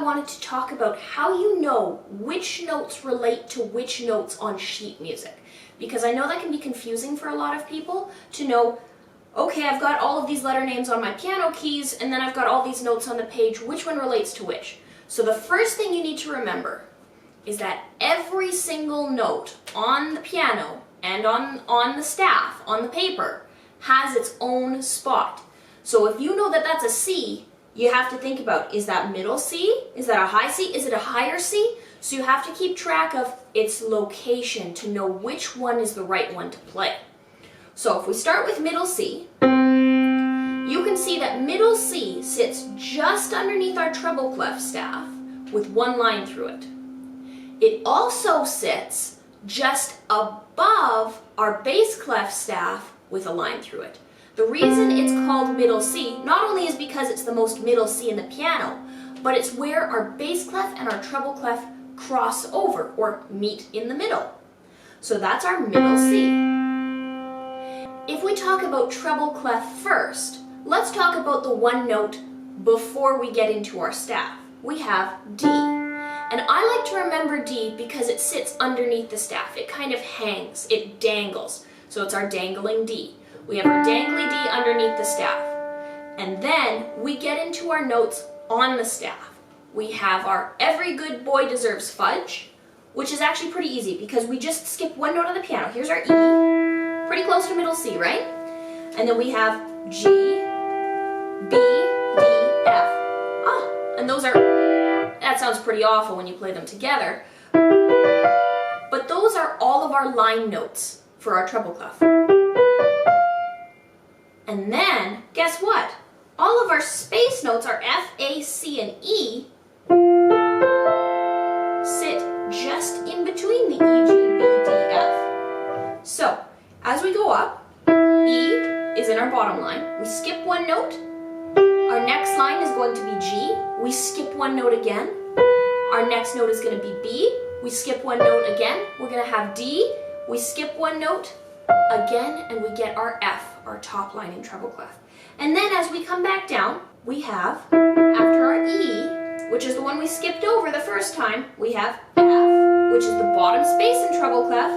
wanted to talk about how you know which notes relate to which notes on sheet music. Because I know that can be confusing for a lot of people to know, okay, I've got all of these letter names on my piano keys, and then I've got all these notes on the page, which one relates to which? So the first thing you need to remember is that every single note on the piano and on the staff, on the paper, has its own spot. So if you know that that's a C, you have to think about, is that middle C? Is that a high C? Is it a higher C? So you have to keep track of its location to know which one is the right one to play. So if we start with middle C, you can see that middle C sits just underneath our treble clef staff with one line through it. It also sits just above our bass clef staff with a line through it. The reason it's called middle C not only is because it's the most middle C in the piano, but it's where our bass clef and our treble clef cross over or meet in the middle. So that's our middle C. If we talk about treble clef first, let's talk about the one note before we get into our staff. We have D. And I like to remember D because it sits underneath the staff. It kind of hangs, it dangles. So it's our dangling D. We have our dangly D underneath the staff. And then we get into our notes on the staff. We have our Every Good Boy Deserves Fudge, which is actually pretty easy because we just skip one note on the piano. Here's our E, pretty close to middle C, right? And then we have G, B, D, F. And those are, that sounds pretty awful when you play them together. But those are all of our line notes for our treble clef. And then, guess what? All of our space notes, our F, A, C, and E, sit just in between the E, G, B, D, F. So, as we go up, E is in our bottom line. We skip one note. Our next line is going to be G. We skip one note again. Our next note is going to be B. We skip one note again. We're going to have D. We skip one note again, and we get our F, our top line in treble clef. And then as we come back down, we have, after our E, which is the one we skipped over the first time, we have F, which is the bottom space in treble clef,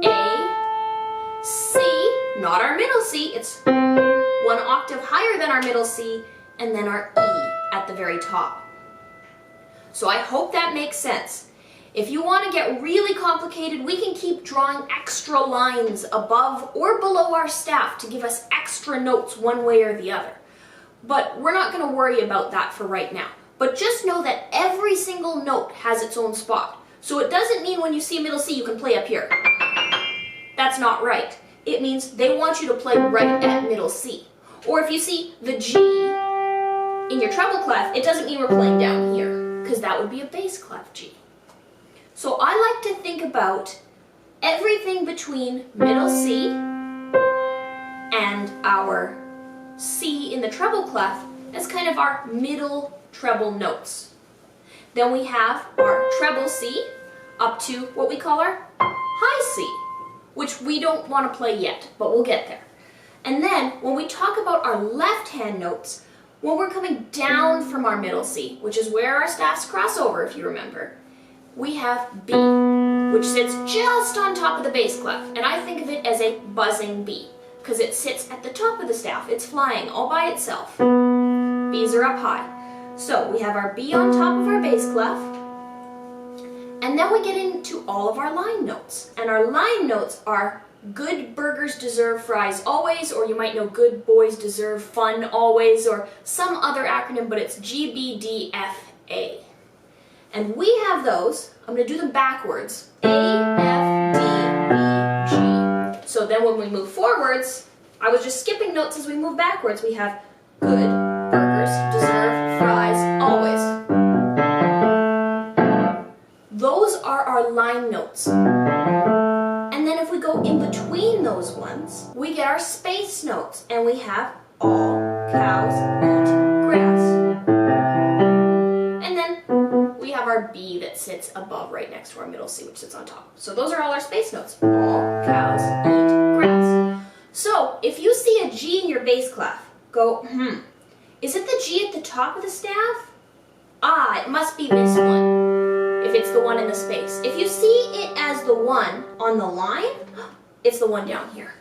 A, C, not our middle C, it's one octave higher than our middle C, and then our E at the very top. So I hope that makes sense. If you want to get really complicated, we can keep drawing extra lines above or below our staff to give us extra notes one way or the other. But we're not going to worry about that for right now. But just know that every single note has its own spot. So it doesn't mean when you see middle C you can play up here. That's not right. It means they want you to play right at middle C. Or if you see the G in your treble clef, it doesn't mean we're playing down here, because that would be a bass clef G. So I like to think about everything between middle C and our C in the treble clef as kind of our middle treble notes. Then we have our treble C up to what we call our high C, which we don't want to play yet, but we'll get there. And then when we talk about our left hand notes, when we're coming down from our middle C, which is where our staffs cross over, if you remember, we have B, which sits just on top of the bass clef. And I think of it as a buzzing B, because it sits at the top of the staff. It's flying all by itself. B's are up high. So we have our B on top of our bass clef. And then we get into all of our line notes. And our line notes are good burgers deserve fries always, or you might know good boys deserve fun always, or some other acronym, but it's G, B, D, F, A. And we have those, I'm going to do them backwards, A, F, D, B, G. So then when we move forwards, I was just skipping notes as we move backwards. We have good burgers deserve fries always. Those are our line notes. And then if we go in between those ones, we get our space notes, and we have all cows eat grass. And then we have our B that sits above right next to our middle C, which sits on top. So those are all our space notes. All cows eat grass. So if you see a G in your bass clef, go, is it the G at the top of the staff? it must be this one, if it's the one in the space. If you see it as the one on the line, it's the one down here.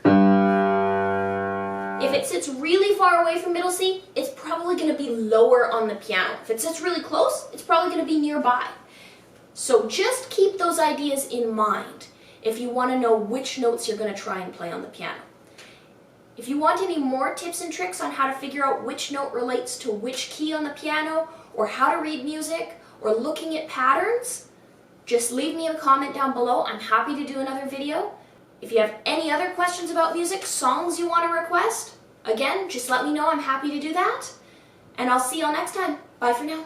If it sits really far away from middle C, it's probably going to be lower on the piano. If it sits really close, it's probably going to be nearby. So just keep those ideas in mind if you want to know which notes you're going to try and play on the piano. If you want any more tips and tricks on how to figure out which note relates to which key on the piano, or how to read music, or looking at patterns, just leave me a comment down below. I'm happy to do another video. If you have any other questions about music, songs you want to request, again, just let me know. I'm happy to do that. And I'll see you all next time. Bye for now.